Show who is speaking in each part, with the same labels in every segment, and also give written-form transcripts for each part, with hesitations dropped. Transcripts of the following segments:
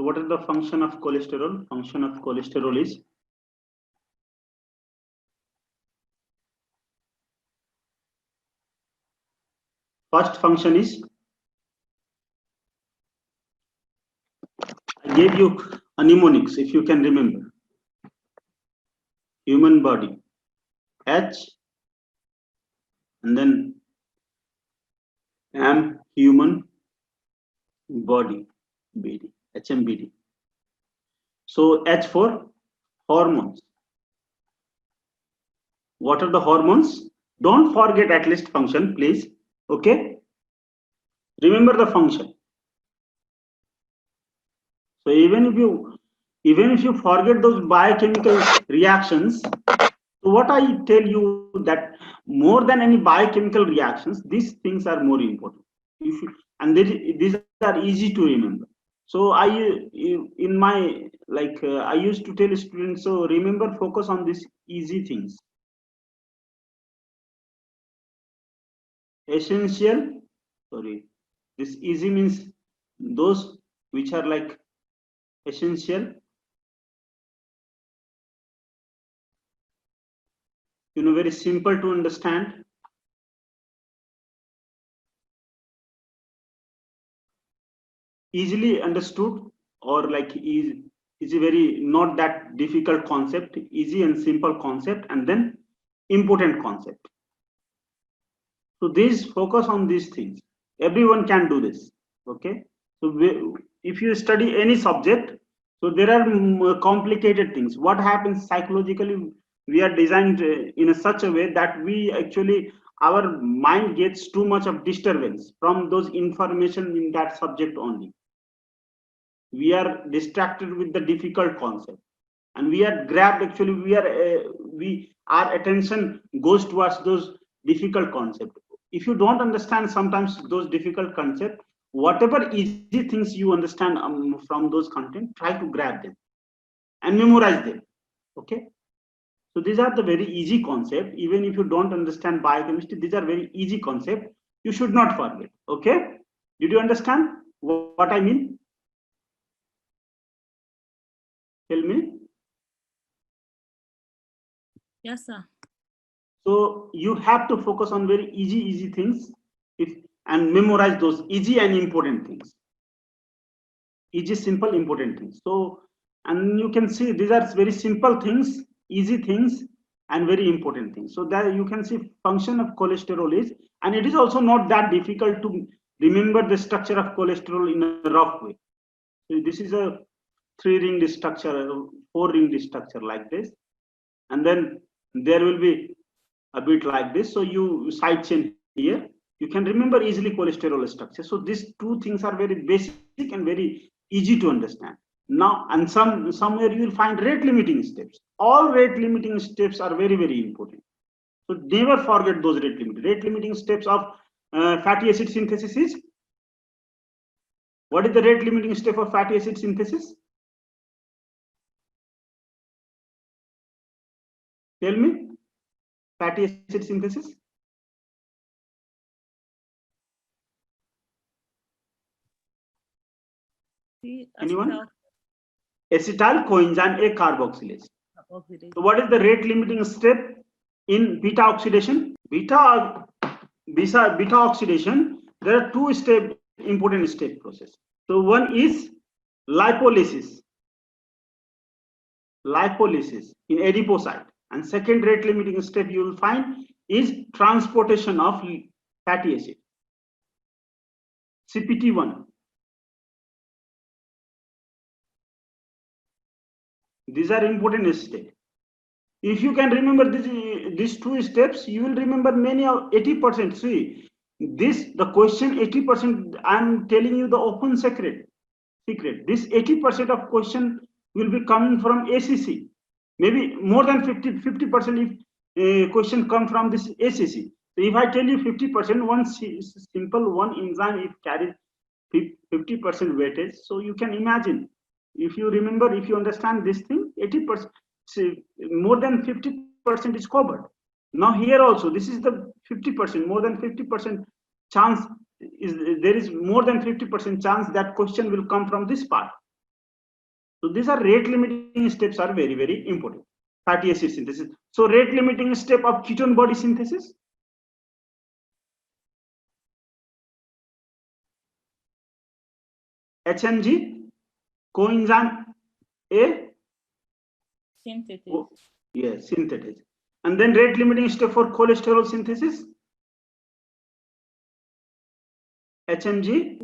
Speaker 1: So what is the function of cholesterol? Function of cholesterol is first function is, I gave you a mnemonics if you can remember. Human body, H, and then am human body, BD, HMBD. So H for hormones. What are the hormones? Don't forget at least function, please. Okay. Remember the function. So even if you forget those biochemical reactions, so what I tell you that more than any biochemical reactions, these things are more important. And these are easy to remember. So I in my I used to tell students, so remember, focus on these easy things. Essential, sorry, this easy means those which are like essential, very simple to understand, easily understood, or like is a very not that difficult concept, easy and simple concept, and then important concept. So these, focus on these things. Everyone can do this. Okay. So if you study any subject, so there are complicated things. What happens psychologically? We are designed in such a way that we actually, our mind gets too much of disturbance from those information in that subject only. We are distracted with the difficult concept, and we are grabbed, actually our attention goes towards those difficult concepts. If you don't understand sometimes those difficult concepts, whatever easy things you understand from those content, try to grab them and memorize them. Okay. So these are the very easy concept. Even if you don't understand biochemistry, these are very easy concept. You should not forget. Okay. Did you understand what I mean? Tell me.
Speaker 2: Yes, sir.
Speaker 1: So you have to focus on very easy things, and memorize those easy and important things. Easy, simple, important things. So, and you can see these are very simple things, easy things, and very important things. So that you can see function of cholesterol is, and it is also not that difficult to remember the structure of cholesterol in a rough way. So this is a 3-ring structure, 4-ring structure like this, and then there will be a bit like this. So you side chain here, you can remember easily cholesterol structure. So these two things are very basic and very easy to understand. Now, and somewhere you will find rate limiting steps. All rate limiting steps are very important. So never forget those rate limiting steps of fatty acid synthesis is. What is the rate limiting step of fatty acid synthesis? Tell me. Fatty acid synthesis. Anyone? Acetyl coenzyme A carboxylase. So what is the rate limiting step in beta oxidation? Beta oxidation, there are two important step process. So one is lipolysis in adipocyte, and second rate limiting step you will find is transportation of fatty acid, CPT1. These are important steps. If you can remember these two steps, you will remember many of 80%. See, the question 80%, I'm telling you the open secret. This 80% of question will be coming from ACC. Maybe more than 50% if question come from this ACC. So if I tell you 50%, one simple one enzyme it carries 50% weightage. So you can imagine, if you remember, if you understand this thing, 80%, more than 50% is covered. Now here also, this is the 50%, more than 50% chance is, there is more than 50% chance that question will come from this part. So these are rate limiting steps are very, very important. Fatty acid synthesis. So rate limiting step of ketone body synthesis. HMG, coenzyme A.
Speaker 2: Synthesis.
Speaker 1: Oh, yes, synthesis. And then rate limiting step for cholesterol synthesis. HMG.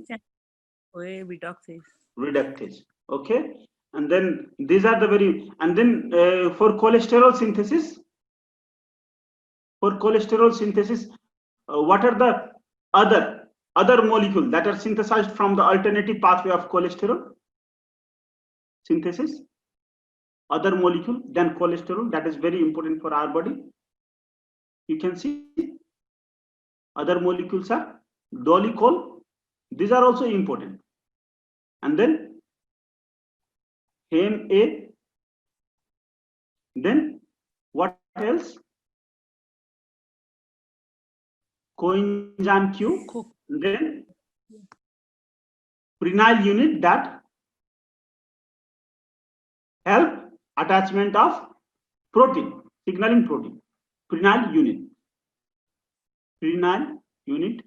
Speaker 2: Reductase.
Speaker 1: Reductase. Okay. And then these are the very, and then for cholesterol synthesis, what are the other molecules that are synthesized from the alternative pathway of cholesterol synthesis? Other molecule than cholesterol, that is very important for our body. You can see other molecules are dolicol. These are also important. And then HAM-A. Then what else? Coenzyme Q. Then prenyl unit that help attachment of protein, signaling protein. Prenyl unit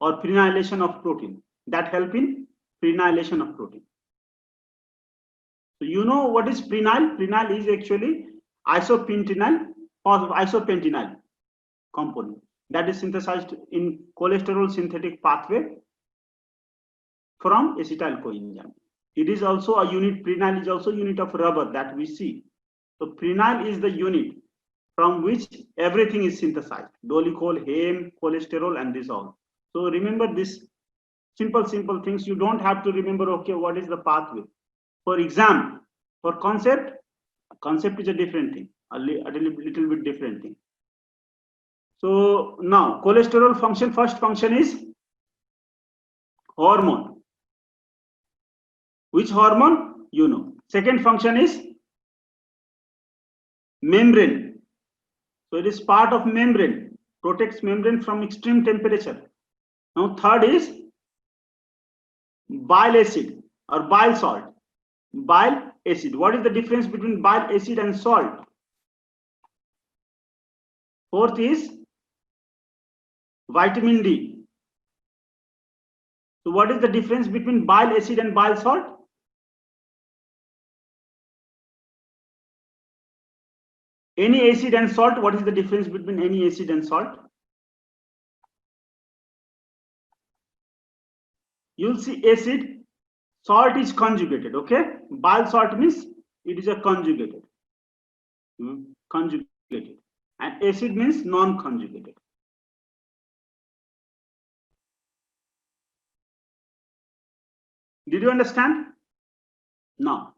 Speaker 1: or prenylation of protein that help in prenylation of protein. So you know what is prenyl? Prenyl is actually isopentenyl or isopentenyl component that is synthesized in cholesterol synthetic pathway from acetyl coenzyme. It is also a unit, prenyl is also a unit of rubber that we see. So prenyl is the unit from which everything is synthesized, dolicol, HAM, cholesterol, and this all. So remember this simple things. You don't have to remember, okay, what is the pathway. For exam, for concept is a different thing, a little bit different thing. So now cholesterol function, first function is hormone. Which hormone? You know. Second function is membrane. So it is part of membrane, protects membrane from extreme temperature. Now third is bile acid or bile salt. Bile acid. What is the difference between bile acid and salt? Fourth is vitamin D. So what is the difference between bile acid and bile salt? Any acid and salt, what is the difference between any acid and salt? You'll see acid, salt is conjugated, okay? Bile salt means it is a conjugated. Conjugated. And acid means non-conjugated. Did you understand? Now,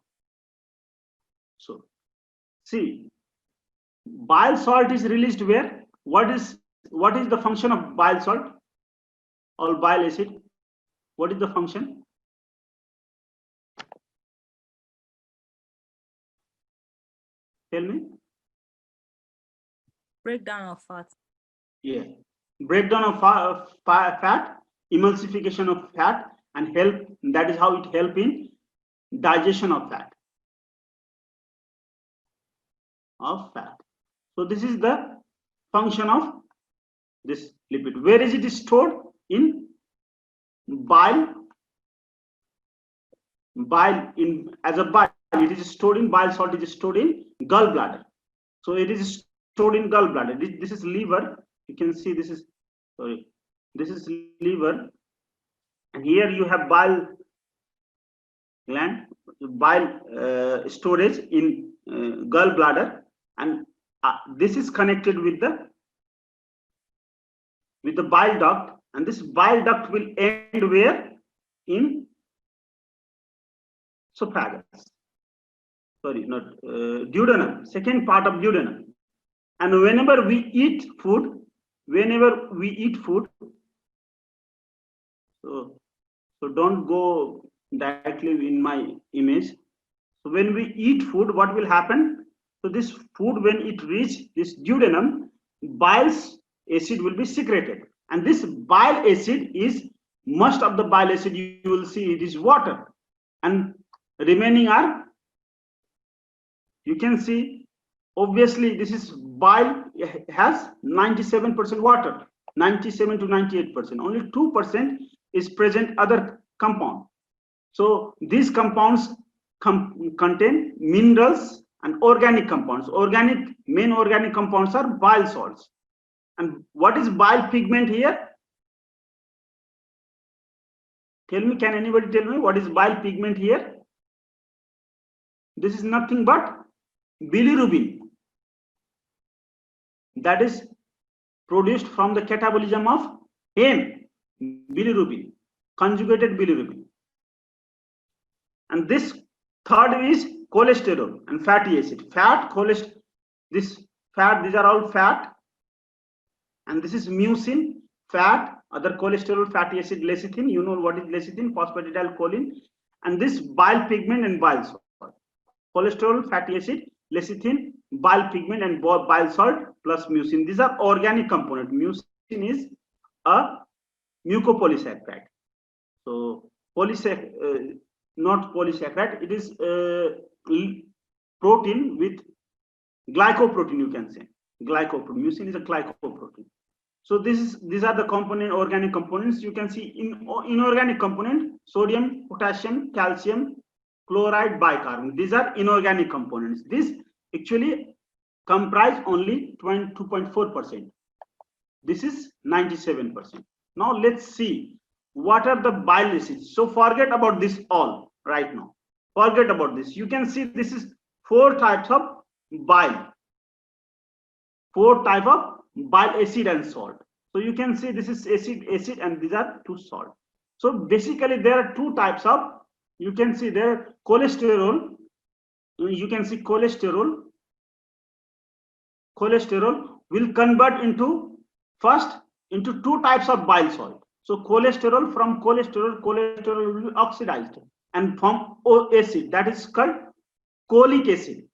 Speaker 1: so see, bile salt is released where? What is the function of bile salt or bile acid? What is the function? Tell me.
Speaker 2: Breakdown of fat.
Speaker 1: Yeah, breakdown of fat, emulsification of fat, and help. That is how it help in digestion of fat. So this is the function of this lipid. Where is it stored? In bile. As a bile, it is stored in bile salt. It is stored in gallbladder. So it is stored in gallbladder. This is liver. You can see this is liver, and here you have bile gland, bile storage in gallbladder, and this is connected with the bile duct, and this bile duct will end where? In esophagus. Sorry, not duodenum, second part of duodenum. And whenever we eat food, so don't go directly in my image. So when we eat food, what will happen? So this food, when it reach this duodenum, bile acid will be secreted, and this bile acid is, most of the bile acid you will see it is water, and remaining are You can see, obviously, this is bile has 97% water, 97 to 98%. Only 2% is present other compound. So these compounds contain minerals and organic compounds. Main organic compounds are bile salts. And what is bile pigment here? Tell me, can anybody tell me what is bile pigment here? This is nothing but bilirubin that is produced from the catabolism of heme, bilirubin, conjugated bilirubin. And this third is cholesterol and fatty acid. Fat, cholesterol, these are all fat. And this is mucin, fat, other cholesterol, fatty acid, lecithin. You know what is lecithin, phosphatidylcholine. And this bile pigment and bile salt. Cholesterol, fatty acid, lecithin, bile pigment and bile salt plus mucin. These are organic components. Mucin is a mucopolysaccharide. So not polysaccharide, it is protein with glycoprotein, you can say. Glycoprotein. Mucin is a glycoprotein. So these are the organic components. You can see in inorganic component, sodium, potassium, calcium, chloride, bicarbonate. These are inorganic components. This actually comprise only 2.4%. This is 97%. Now let's see what are the bile acids. So forget about this all right now. Forget about this. You can see this is 4 types of bile. 4 types of bile acid and salt. So you can see this is acid, and these are 2 salt. So basically there are 2 types of, you can see there cholesterol. You can see cholesterol will convert into first into 2 types of bile salt. So cholesterol will be oxidized and form acid, that is called cholic acid.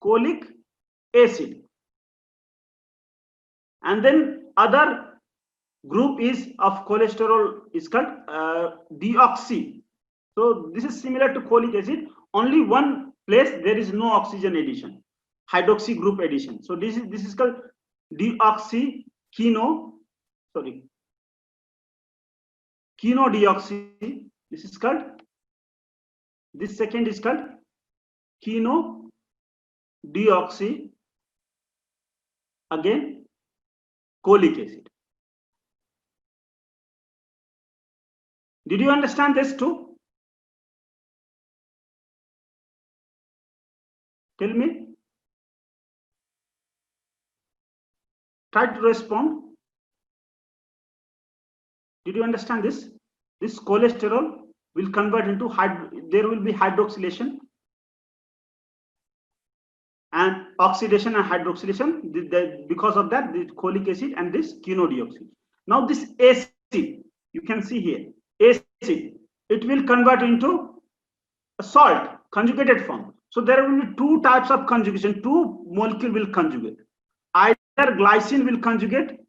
Speaker 1: Cholic acid. And then other group is of cholesterol is called deoxy. So this is similar to cholic acid. Only one place there is no oxygen addition, hydroxy group addition. So this is called quinodeoxy. This is called, this second is called quinodeoxy, again cholic acid. Did you understand this too? Tell me. Try to respond. Did you understand this? This cholesterol will convert into there will be hydroxylation and oxidation and hydroxylation. Because of that, the cholic acid and this quinodeoxy. Now this acid, you can see here, acid, it will convert into a salt, conjugated form. So there will be 2 types of conjugation. 2 molecules will conjugate. Either glycine will conjugate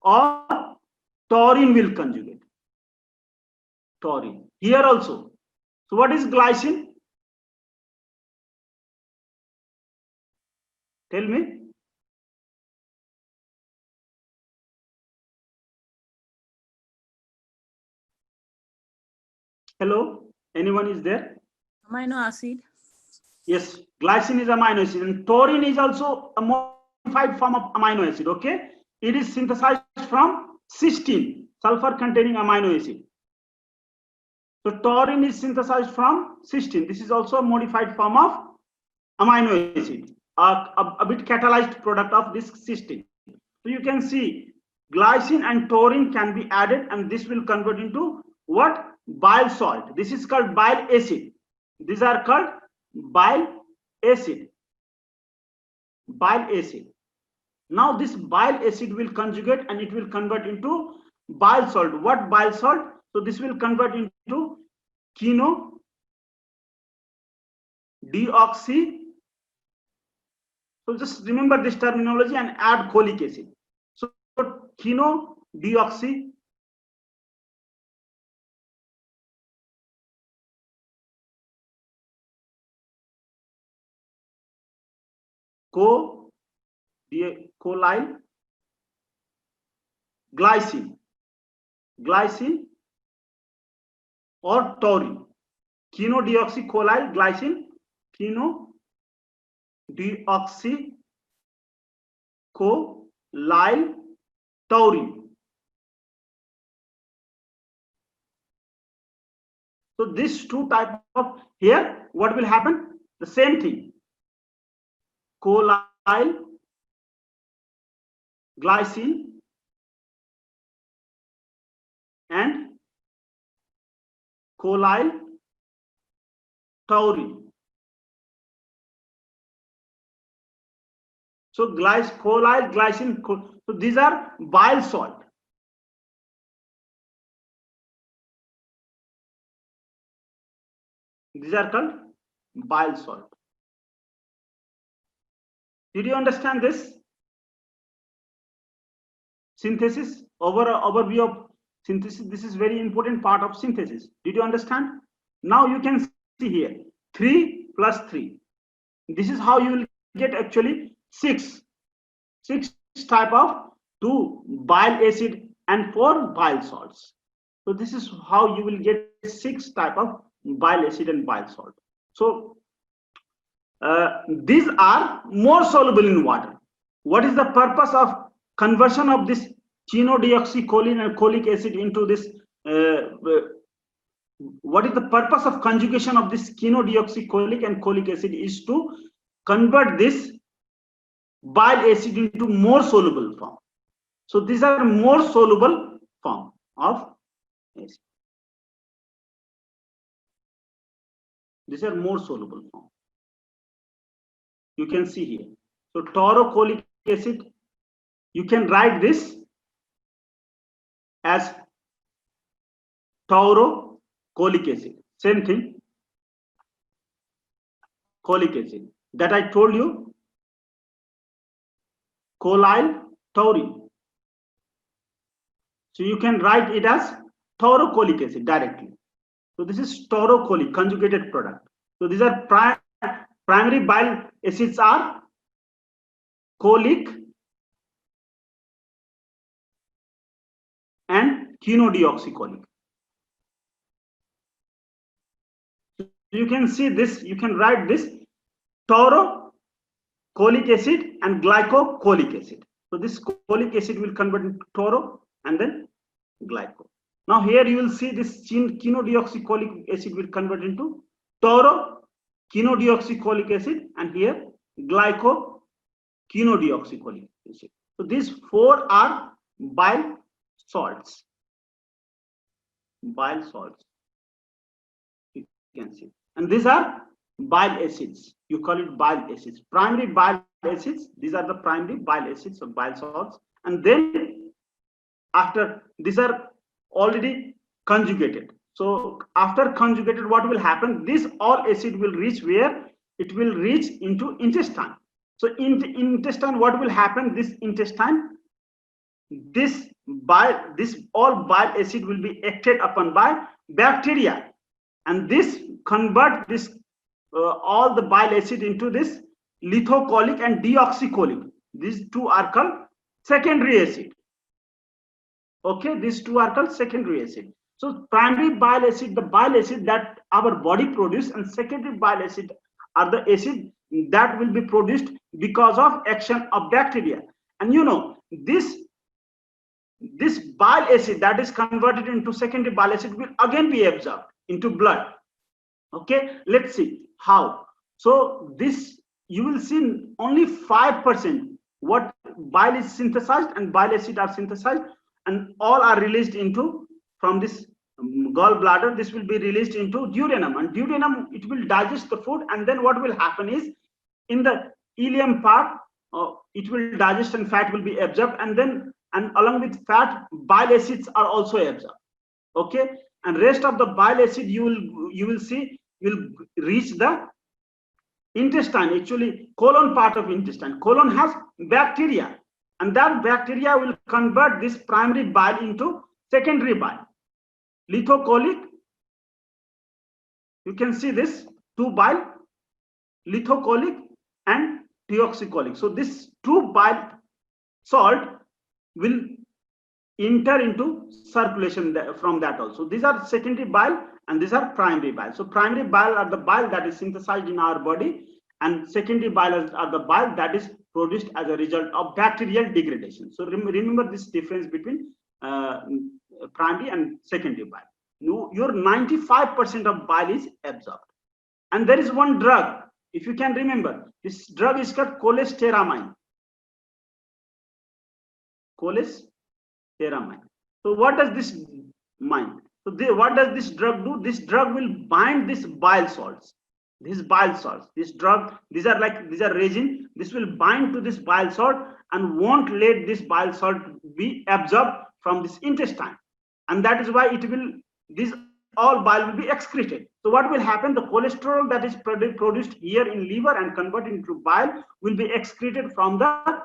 Speaker 1: or taurine will conjugate. Taurine here also. So what is glycine? Tell me. Hello, anyone is there?
Speaker 2: Amino acid.
Speaker 1: Yes, glycine is amino acid, and taurine is also a modified form of amino acid. Okay, it is synthesized from cysteine, sulfur containing amino acid. So taurine is synthesized from cysteine. This is also a modified form of amino acid, a bit catalyzed product of this cysteine. So you can see glycine and taurine can be added, and this will convert into what? Bile salt. This is called bile acid. These are called bile acid. Bile acid. Now this bile acid will conjugate and it will convert into bile salt. What bile salt? So this will convert into quinodeoxy. So just remember this terminology and add cholic acid. So quinodeoxy choline glycine or taurine. Quinodeoxycholine glycine, quinodeoxycholine taurine. So these two type of, here what will happen? The same thing. Choline glycine and choline taurine. So choline glycine, so these are bile salt. These are called bile salt. Did you understand this? Synthesis, overview of synthesis. This is very important part of synthesis. Did you understand? Now you can see here 3 plus 3. This is how you will get actually 6 type of 2 bile acid and 4 bile salts. So this is how you will get 6 type of bile acid and bile salt. So these are more soluble in water. What is the purpose of conversion of this quinodeoxycholine and cholic acid into this? What is the purpose of conjugation of this quinodeoxycholic and cholic acid? Is to convert this bile acid into more soluble form. So these are more soluble form of acid. These are more soluble form. You can see here. So taurocholic acid, you can write this as taurocholic acid. Same thing. Cholic acid that I told you. Choline taurine. So you can write it as taurocholic acid directly. So this is taurocholic conjugated product. So these are primary bile acids are cholic and quinodeoxycholic. So you can see this, you can write this taurocholic acid and glycocholic acid. So this cholic acid will convert into tauro and then glyco. Now here you will see this quinodeoxycholic acid will convert into tauro quinodeoxycholic acid and here glyco quinodeoxycholic acid. So these 4 are bile salts. Bile salts. You can see. And these are bile acids. You call it bile acids. Primary bile acids. These are the primary bile acids or bile salts. And then after these are already conjugated. So after conjugated, what will happen? This all acid will reach where? It will reach into intestine. So in the intestine, what will happen? This intestine, this all bile acid will be acted upon by bacteria, and this convert this all the bile acid into this lithocholic and deoxycholic. These two are called secondary acid. Okay, these two are called secondary acid. So primary bile acid, the bile acid that our body produces, and secondary bile acid are the acid that will be produced because of action of bacteria. And you know, this bile acid that is converted into secondary bile acid will again be absorbed into blood. Okay, let's see how. So this, you will see only 5% what bile is synthesized and bile acid are synthesized, and all are released into from this gallbladder. This will be released into duodenum, and duodenum, it will digest the food, and then what will happen is in the ileum part it will digest and fat will be absorbed, and then along with fat bile acids are also absorbed. Okay, and rest of the bile acid you will see will reach the intestine, actually colon part of intestine. Colon has bacteria, and that bacteria will convert this primary bile into secondary bile, lithocholic. You can see this 2 bile, lithocholic and deoxycholic. So this two bile salt will enter into circulation from that also. These are secondary bile and these are primary bile. So primary bile are the bile that is synthesized in our body, and secondary bile are the bile that is produced as a result of bacterial degradation. So remember this difference between primary and secondary bile. Your 95% of bile is absorbed. And there is one drug, if you can remember, this drug is called cholestyramine. Cholestyramine. So what does this mean? So what does this drug do? This drug will bind these bile salts. These bile salts, this drug, these are resin. This will bind to this bile salt and won't let this bile salt be absorbed from this intestine. And that is why this all bile will be excreted. So what will happen? The cholesterol that is produced here in liver and converted into bile will be excreted from the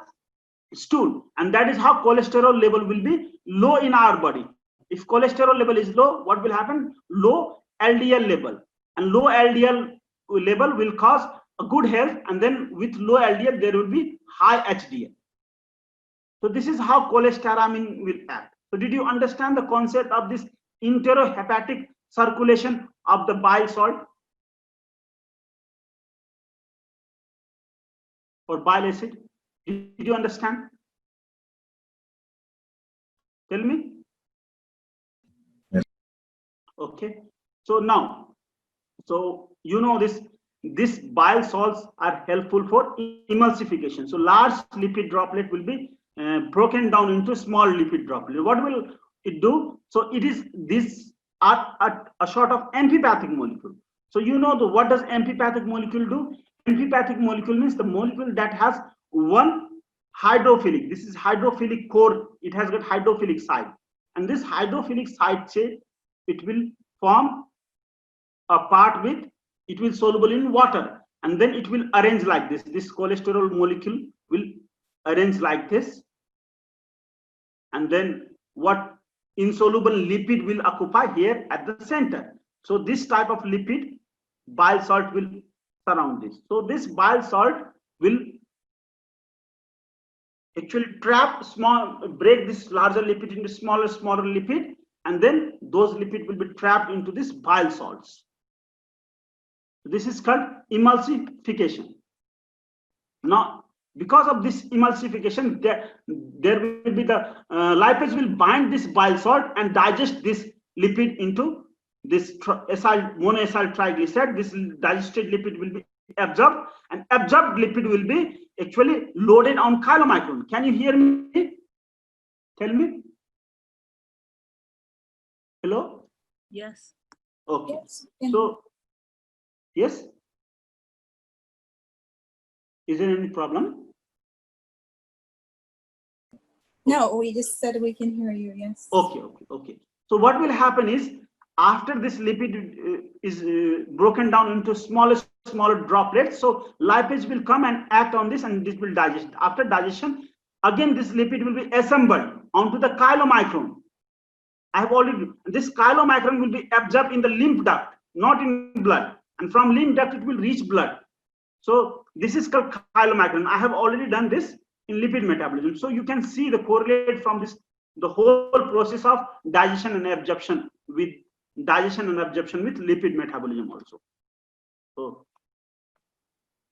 Speaker 1: stool, and that is how cholesterol level will be low in our body. If cholesterol level is low, what will happen? Low LDL level, and low LDL level will cause a good health, and then with low LDL there will be high HDL. So this is how cholestyramine will act. So did you understand the concept of this enterohepatic circulation of the bile salt or bile acid? Did you understand? Tell me.
Speaker 3: Yes.
Speaker 1: Okay. So now, so you know this bile salts are helpful for emulsification. So large lipid droplet will be broken down into small lipid droplet. What will it do? So these are a sort of amphipathic molecule. So you know what does amphipathic molecule do? Amphipathic molecule means the molecule that has one hydrophilic. This is hydrophilic core. It has got hydrophilic side, and this hydrophilic side chain, it will form a part with, it will soluble in water, and then it will arrange like this. This cholesterol molecule will arrange like this, and then what insoluble lipid will occupy here at the center. So this type of lipid, bile salt, will surround this. So this bile salt will actually break this larger lipid into smaller lipid, and then those lipid will be trapped into this bile salts. This is called emulsification. Now, because of this emulsification, there will be the lipase will bind this bile salt and digest this lipid into this monoacyl triglyceride. This digested lipid will be absorbed, and absorbed lipid will be actually loaded on chylomicron. Can you hear me? Tell me. Hello?
Speaker 2: Yes.
Speaker 1: Okay.
Speaker 4: Yes.
Speaker 1: So, yes? Is there any problem?
Speaker 4: No, we just said we can hear you. Yes.
Speaker 1: Okay. So what will happen is, after this lipid is broken down into smaller droplets, so lipase will come and act on this, and this will digest. After digestion, again this lipid will be assembled onto the chylomicron. I have already, this chylomicron will be absorbed in the lymph duct, not in blood, and from lymph duct it will reach blood. So this is called chylomicron. I have already done this in lipid metabolism. So you can see the correlate from this, the whole process of digestion and absorption with lipid metabolism also.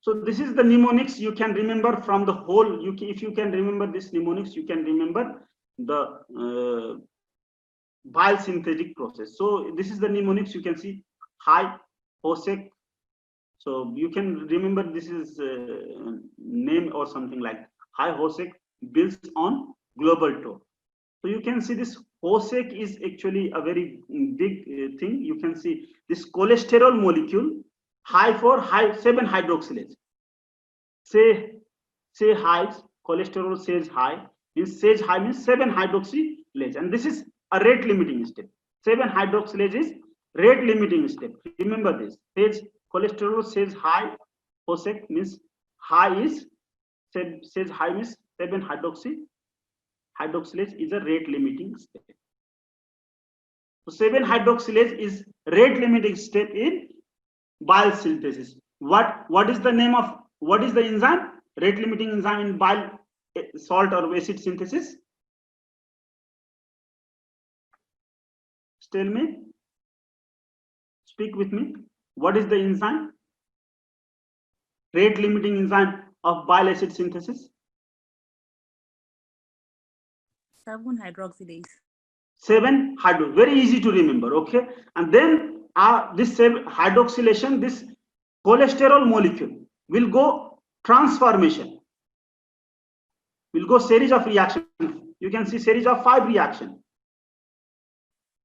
Speaker 1: So this is the mnemonics you can remember from the whole. If you can remember this mnemonics, you can remember the bile synthetic process. So this is the mnemonics. You can see high HOSEC. So you can remember this is name or something like high HOSEC builds on global TOR. So you can see this HOSEC is actually a very big thing. You can see this cholesterol molecule high 7 hydroxylase. Say high, cholesterol says high, means 7 hydroxylase, and this is a rate limiting step. 7 hydroxylase is rate limiting step. Remember this. Cholesterol says high, HOSEC means high is says high means 7 hydroxylase is a rate limiting step. So 7 hydroxylase is rate limiting step in bile synthesis. What is the name of, what is the enzyme? Rate limiting enzyme in bile salt or acid synthesis? Tell me. Speak with me. What is the enzyme? Rate limiting enzyme of bile acid synthesis?
Speaker 2: 7-hydroxylase.
Speaker 1: 7-hydro, very easy to remember, okay? And then this 7-hydroxylation, this cholesterol molecule will go transformation, will go series of reactions. You can see series of 5 reactions,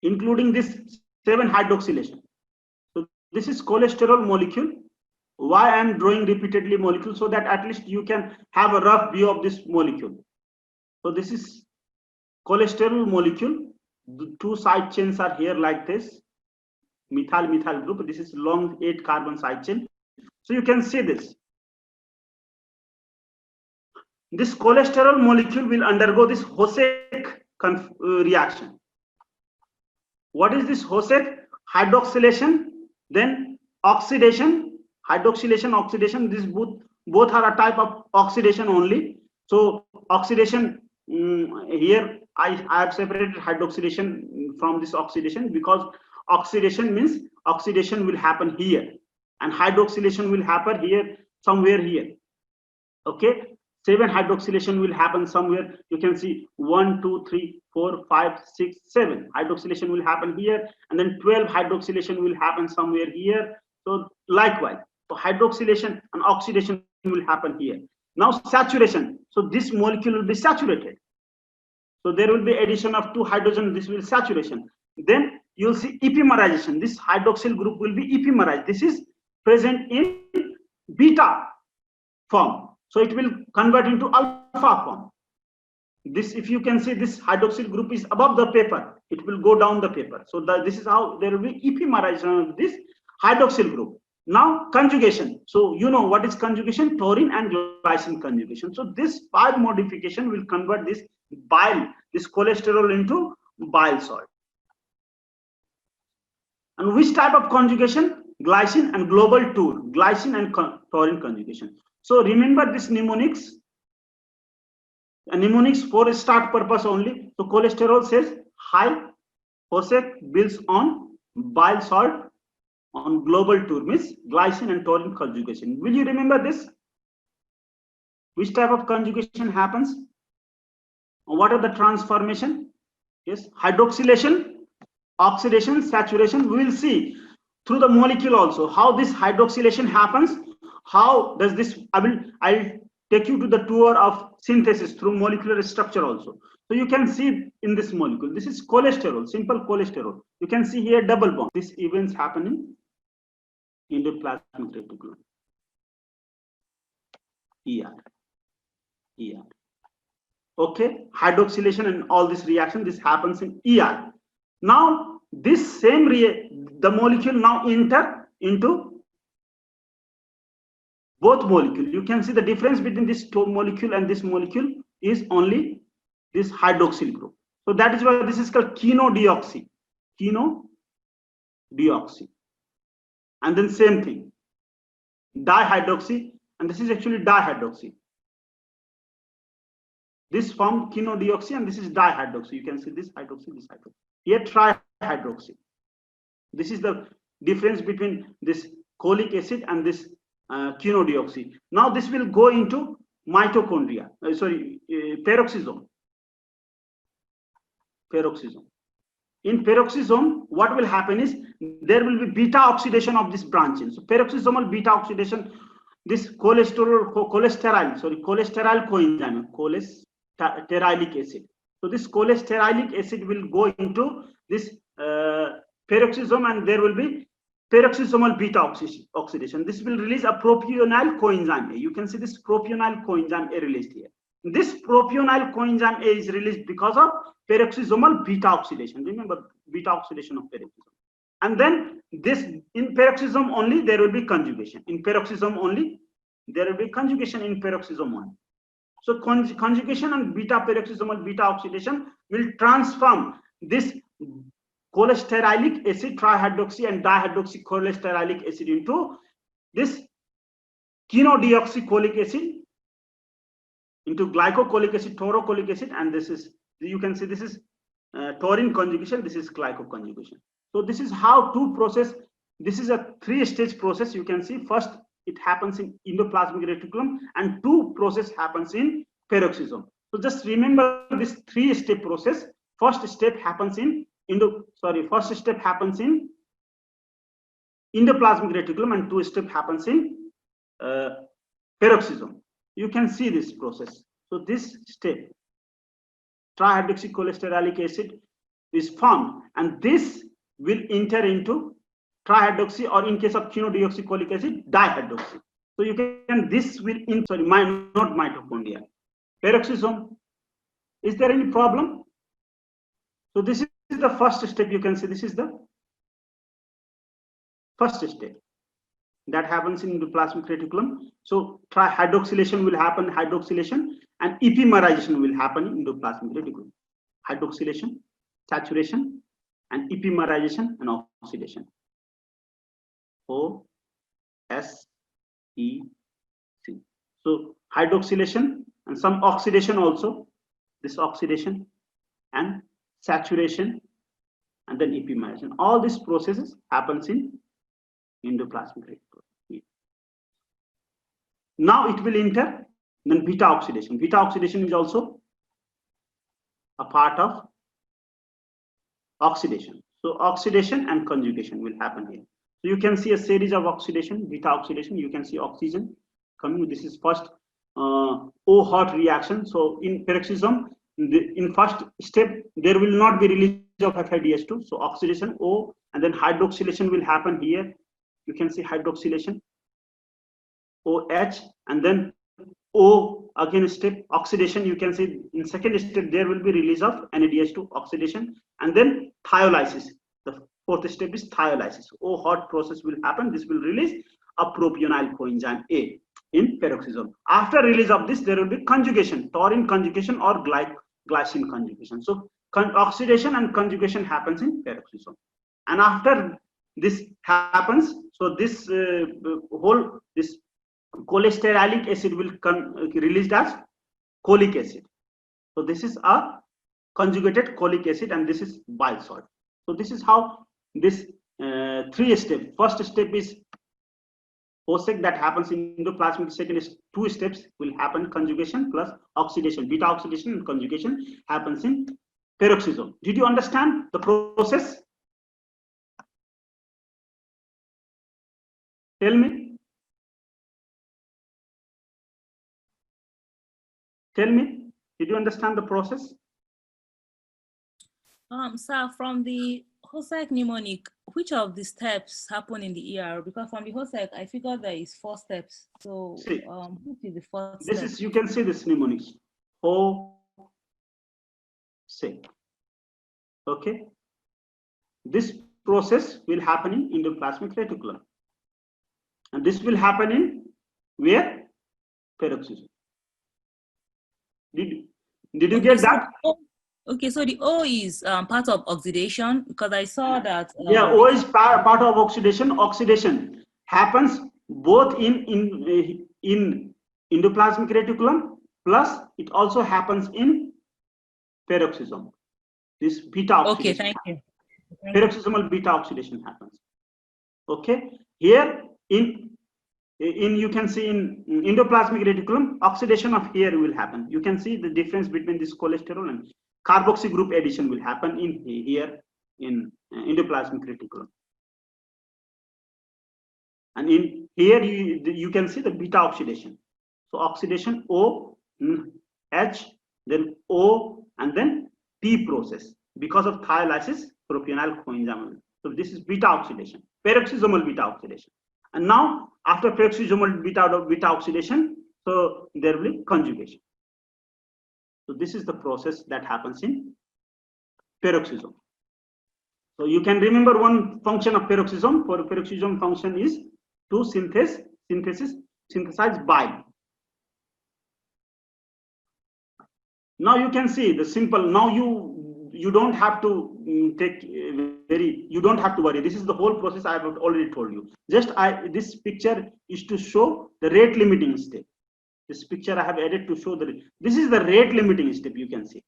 Speaker 1: including this 7-hydroxylation. So this is cholesterol molecule. Why I am drawing repeatedly molecule? So that at least you can have a rough view of this molecule. So this is cholesterol molecule. The 2 side chains are here like this, methyl group. This is long 8 carbon side chain. So you can see this. This cholesterol molecule will undergo this Hosek reaction. What is this Hosek? Hydroxylation, then oxidation, hydroxylation, oxidation. This both are a type of oxidation only. So oxidation, here I have separated hydroxylation from this oxidation, because oxidation means oxidation will happen here and hydroxylation will happen here, somewhere here. Okay, 7-hydroxylation will happen somewhere. You can see 1, 2, 3, 4, 5, 6, 7. Hydroxylation will happen here, and then 12-hydroxylation will happen somewhere here. So likewise, so hydroxylation and oxidation will happen here. Now saturation. So this molecule will be saturated. So there will be addition of 2 hydrogen. This will saturation. Then you'll see epimerization. This hydroxyl group will be epimerized. This is present in beta form. So it will convert into alpha form. This, if you can see, this hydroxyl group is above the paper. It will go down the paper. So this is how there will be epimerization of this hydroxyl group. Now conjugation. So you know what is conjugation? Taurine and glycine conjugation. So this 5 modification will convert this bile, this cholesterol into bile salt. And which type of conjugation? Glycine and global tour, glycine and taurine conjugation. So remember this mnemonics. Mnemonics for start purpose only. So cholesterol says high, Hosek builds on bile salt, on global tour means glycine and taurine conjugation. Will you remember this? Which type of conjugation happens? What are the transformation? Yes, hydroxylation, oxidation, saturation. We will see through the molecule also how this hydroxylation happens. How does this? I'll take you to the tour of synthesis through molecular structure also. So you can see in this molecule, this is cholesterol, simple cholesterol. You can see here double bond. These events happening in endoplasmic reticulum. ER. Okay, hydroxylation and all this reaction, this happens in ER. Now this same the molecule now enter into both molecule. You can see the difference between this molecule and this molecule is only this hydroxyl group. So that is why this is called quinodeoxy. Quinodeoxy. And then same thing, dihydroxy, and this is actually dihydroxy. This form quinodeoxy and this is dihydroxy. You can see this hydroxy, this hydroxy. Here trihydroxy. This is the difference between this cholic acid and this quinodeoxy. Now this will go into mitochondria, peroxisome. In peroxisome, what will happen is there will be beta oxidation of this branching. So peroxisomal beta oxidation, this cholesterol coenzyme, cholesterolic acid. So this cholesterolic acid will go into this peroxisome, and there will be peroxisomal beta oxidation. This will release a propionyl coenzyme A. You can see this propionyl coenzyme A released here. This propionyl coenzyme A is released because of peroxisomal beta oxidation. Remember beta oxidation of peroxisome. And then this in peroxisome only there will be conjugation. In peroxisome only there will be conjugation in peroxisome 1. So conjugation and beta peroxisomal beta oxidation will transform this cholesterolic acid, trihydroxy and dihydroxy cholesterolic acid into this quinodeoxycholic acid into glycocholic acid, taurocholic acid, and this is, you can see this is taurine conjugation, this is glycoconjugation. So this is how two process, this is a 3-stage process. You can see first it happens in endoplasmic reticulum and two process happens in peroxisome. So just remember this 3-step process. First step happens in endoplasmic reticulum and 2-step happens in peroxisome. You can see this process. So this step, trihydroxycholesterolic acid is formed, and this will enter into trihydroxy, or in case of quinodeoxycholic acid, dihydroxy. So you can, this will not mitochondria, peroxisome. Is there any problem? So this is the first step. You can see this is the first step that happens in the plasmic reticulum. So trihydroxylation will happen, hydroxylation, and epimerization will happen in the plasmic reticulum. Hydroxylation, saturation, and epimerization and oxidation. O, S, E, C. So hydroxylation and some oxidation also, this oxidation and saturation, and then epimerization. All these processes happens in endoplasmic reticulum. Now it will enter then beta oxidation. Beta oxidation is also a part of oxidation. So oxidation and conjugation will happen here. So you can see a series of oxidation, beta oxidation. You can see oxygen coming. This is first O-hot reaction. So in peroxisome, in first step, there will not be release of FiDH2. So oxidation O, and then hydroxylation will happen here. You can see hydroxylation, OH, and then O again step oxidation. You can see in second step there will be release of NADH2 oxidation, and then thiolysis. The fourth step is thiolysis. O hot process will happen. This will release a propionyl coenzyme A in peroxisome. After release of this, there will be conjugation, taurine conjugation or glycine conjugation. So oxidation and conjugation happens in peroxisome, and after this happens, so this this cholesterolic acid will released as cholic acid. So this is a conjugated cholic acid, and this is bile salt. So this is how this 3-step. First step is OSEC that happens in endoplasmic. Second is 2 steps will happen, conjugation plus oxidation, beta oxidation and conjugation happens in peroxisome. Did you understand the process? Tell me. Tell me, did you understand the process?
Speaker 2: Sir, from the HOSEC mnemonic, which of the steps happen in the ER? Because from the HOSEC, I figured there is 4 steps. So,
Speaker 1: See,
Speaker 2: which is the fourth
Speaker 1: this
Speaker 2: step?
Speaker 1: is, you can see this mnemonic. HOSEC. Okay. This process will happen in endoplasmic reticulum, and this will happen in where? Peroxisome. Did you get that?
Speaker 2: Okay, so the O is part of oxidation, because I saw that.
Speaker 1: Yeah, O is part of oxidation. Oxidation happens both in endoplasmic reticulum, plus it also happens in peroxisome. This beta oxidation.
Speaker 2: Okay, thank you.
Speaker 1: Peroxisomal beta oxidation happens. Okay, here in you can see in endoplasmic reticulum, oxidation of here will happen. You can see the difference between this cholesterol and carboxy group addition will happen in here in endoplasmic reticulum, and in here you can see the beta oxidation. So oxidation O, H, then O, and then P process because of thiolysis propionyl coenzyme. So this is beta oxidation, peroxisomal beta oxidation. And now after peroxisomal beta oxidation, so there will be conjugation. So this is the process that happens in peroxisome. So you can remember one function of peroxisome. For peroxisome function is to synthesize bile. Now you can see the simple. Now you don't have to you don't have to worry. This is the whole process I have already told you. Just this picture is to show the rate limiting step. This picture I have added to show that this is the rate limiting step. You can see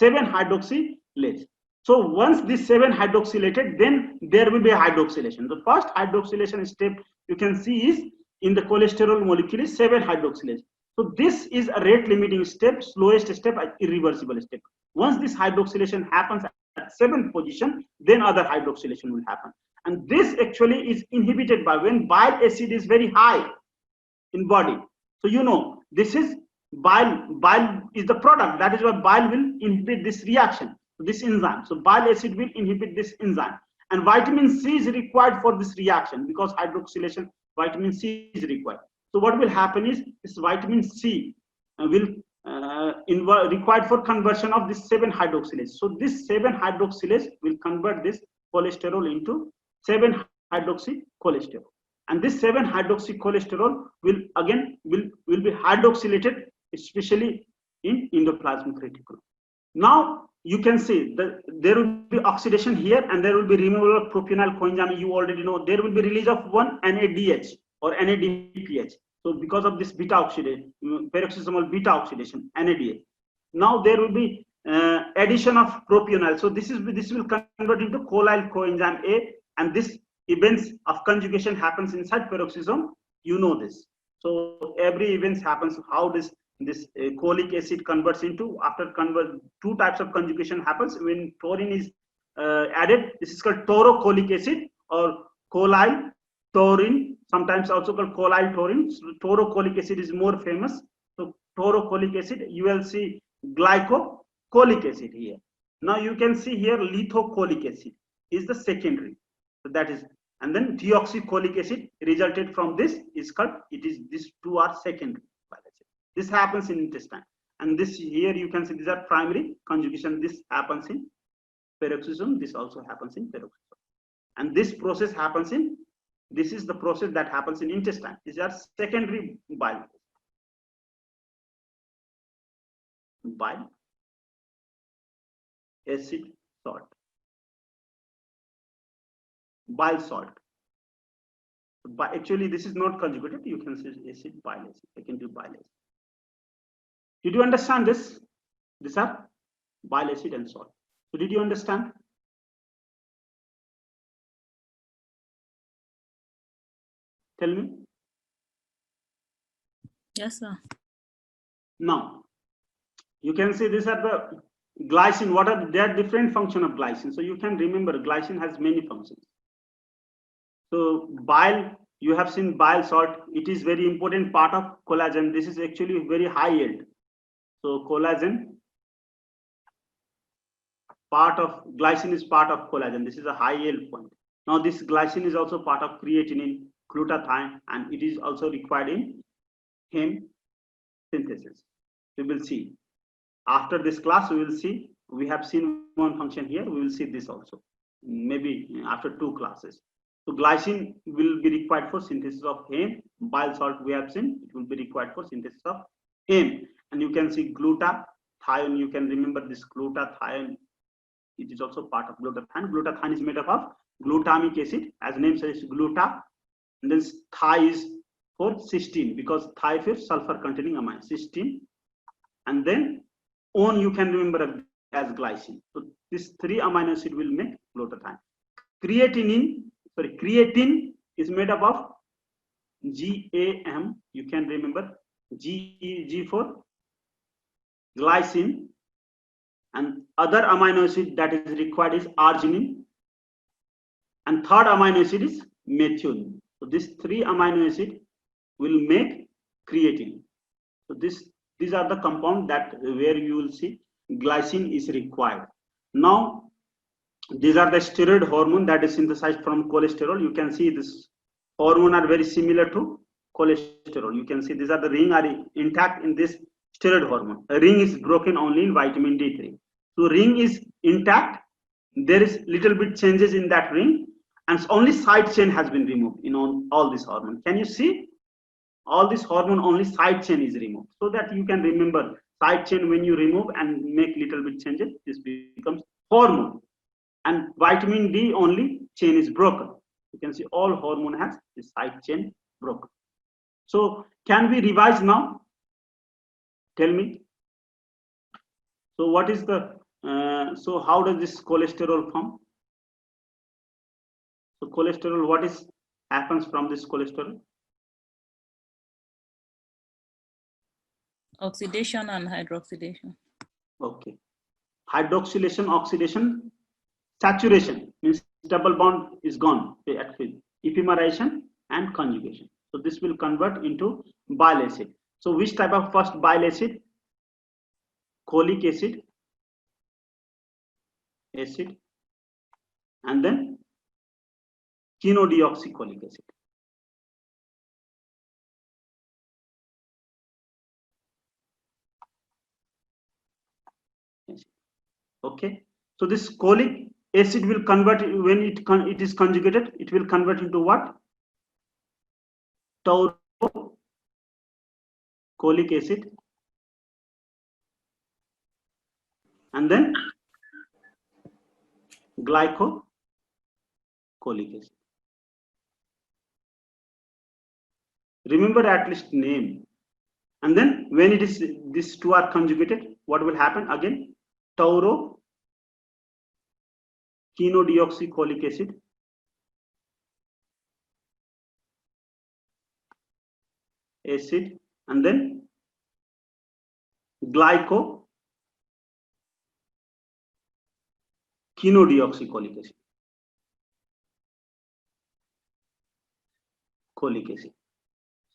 Speaker 1: 7-hydroxylase. So once this 7-hydroxylated, then there will be a hydroxylation. The first hydroxylation step you can see is in the cholesterol molecule is 7-hydroxylase. So this is a rate limiting step, slowest step, irreversible step. Once this hydroxylation happens at 7th position, then other hydroxylation will happen. And this actually is inhibited by when bile acid is very high in body. So you know, this is bile is the product. That is why bile will inhibit this reaction, this enzyme. So bile acid will inhibit this enzyme. And vitamin C is required for this reaction because hydroxylation, vitamin C is required. So what will happen is this vitamin C will required for conversion of this 7-hydroxylase. So this 7-hydroxylase will convert this cholesterol into 7-hydroxycholesterol. And this 7-hydroxycholesterol will again will be hydroxylated, especially in endoplasmic reticulum. Now you can see that there will be oxidation here, and there will be removal of propionyl coenzyme. You already know there will be release of one NADH or NADPH. So because of this beta oxidation, peroxisomal beta oxidation, NADH. Now there will be addition of propionyl. So this will convert into choline coenzyme A, and this events of conjugation happens inside peroxisome. You know this. So every event happens. How this cholic acid converts into, after two types of conjugation happens when taurine is added. This is called taurocholic acid or choline taurine, sometimes also called choline taurine. So taurocholic acid is more famous. So taurocholic acid, you will see glycocholic acid here. Now you can see here lithocholic acid is the secondary. So that is, and then deoxycholic acid resulted from this is called, these two are secondary. This happens in intestine, and this here you can see these are primary conjugation. This happens in peroxisome. This also happens in peroxisome, and this process happens in. This is the process that happens in intestine. These are secondary bile acid salt, bile salt. But actually, this is not conjugated. You can see acid, bile acid. I can do bile acid. Did you understand this? These are bile acid and salt. So did you understand? Tell me.
Speaker 2: Yes, sir.
Speaker 1: Now, you can see these are the glycine. What are there are different function of glycine? So you can remember glycine has many functions. So bile, you have seen bile salt. It is very important part of collagen. This is actually very high yield. So collagen, part of glycine is part of collagen. This is a high yield point. Now this glycine is also part of creatinine, glutathione, and it is also required in heme synthesis. We will see. After this class, we will see. We have seen one function here. We will see this also. Maybe after 2 classes. So glycine will be required for synthesis of heme. Bile salt we have seen. It will be required for synthesis of heme. And you can see glutathione. You can remember this glutathione. It is also part of glutathione. Glutathione is made up of glutamic acid, as name says gluta. And then thi is for cysteine, because thi is sulfur containing amine, cysteine. And then on you can remember as glycine. So this 3 amino acid will make glutathione. Creatine is made up of GAM. You can remember G for glycine, and other amino acid that is required is arginine, and third amino acid is methionine. So this 3 amino acid will make creatine. So these are the compound that where you will see glycine is required. Now these are the steroid hormone that is synthesized from cholesterol. You can see this hormone are very similar to cholesterol. You can see these are the ring are intact in this steroid hormone. A ring is broken only in vitamin D3. So ring is intact. There is little bit changes in that ring, and only side chain has been removed in all this hormone. Can you see? All this hormone, only side chain is removed, so that you can remember side chain when you remove and make little bit changes, this becomes hormone. And vitamin D only chain is broken. You can see all hormone has the side chain broken. So can we revise now? Tell me. So what is the, so how does this cholesterol form? So cholesterol, what is happens from this cholesterol?
Speaker 2: Oxidation and hydroxidation.
Speaker 1: Okay. Hydroxylation, oxidation, saturation means double bond is gone. Epimerization and conjugation. So this will convert into bile acid. So which type of first bile acid? Cholic acid, and then chenodeoxycholic acid. Okay, so this cholic acid will convert when it is conjugated. It will convert into what? Taurocholic acid, and then glycocholic acid. Remember at least name. And then when it is these two are conjugated, what will happen again? Taurochenodeoxycholic acid, and then glycochenodeoxycholic acid, cholic acid.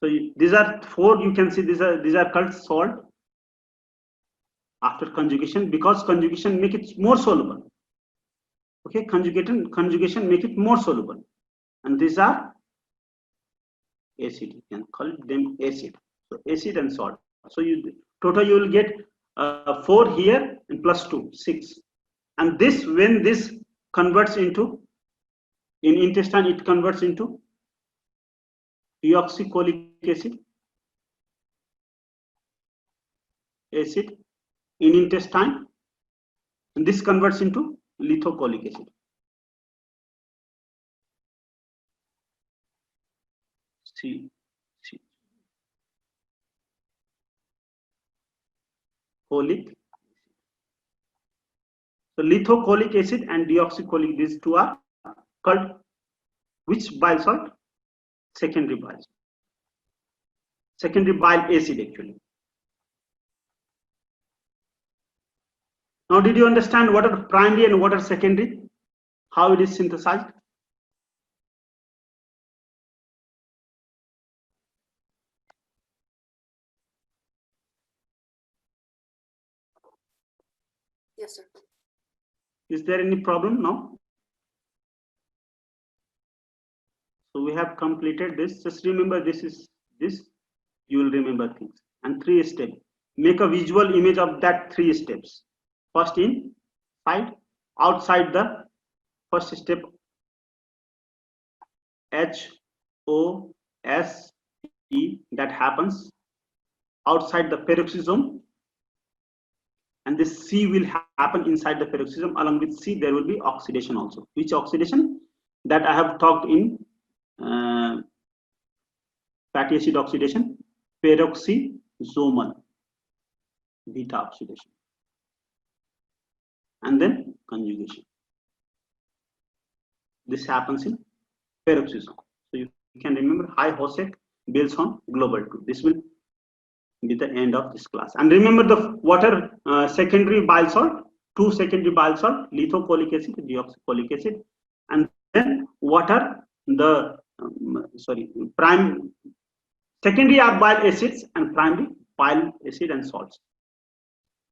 Speaker 1: So these are four. You can see these are called salt after conjugation, because conjugation make it more soluble. Okay, conjugation make it more soluble, and these are acid. You can call them acid. So acid and salt. So you will get 4 here and plus 2, 6. And this, when this converts into, in intestine, it converts into deoxycholic acid in intestine, and this converts into lithocholic acid. See. Cholic. So lithocholic acid and deoxycholic, these two are called which bile salt? Secondary bile. Secondary bile acid actually. Now did you understand what are primary and what are secondary? How it is synthesized?
Speaker 5: Yes, sir.
Speaker 1: Is there any problem now? So we have completed this. Just remember this is this. You will remember things. And 3 steps. Make a visual image of that 3 steps. First inside, outside the first step. HOSE that happens outside the peroxisome, and this C will happen inside the peroxisome. Along with C there will be oxidation also. Which oxidation? That I have talked in fatty acid oxidation, peroxisomal beta oxidation, and then conjugation. This happens in peroxisome. So you can remember high Hosek, Bilson, global 2. This will be the end of this class. And remember the water secondary bile salt, 2 secondary bile salt, lithocholic acid, deoxycholic acid, and then water, the secondary are bile acids and primary bile acid and salts.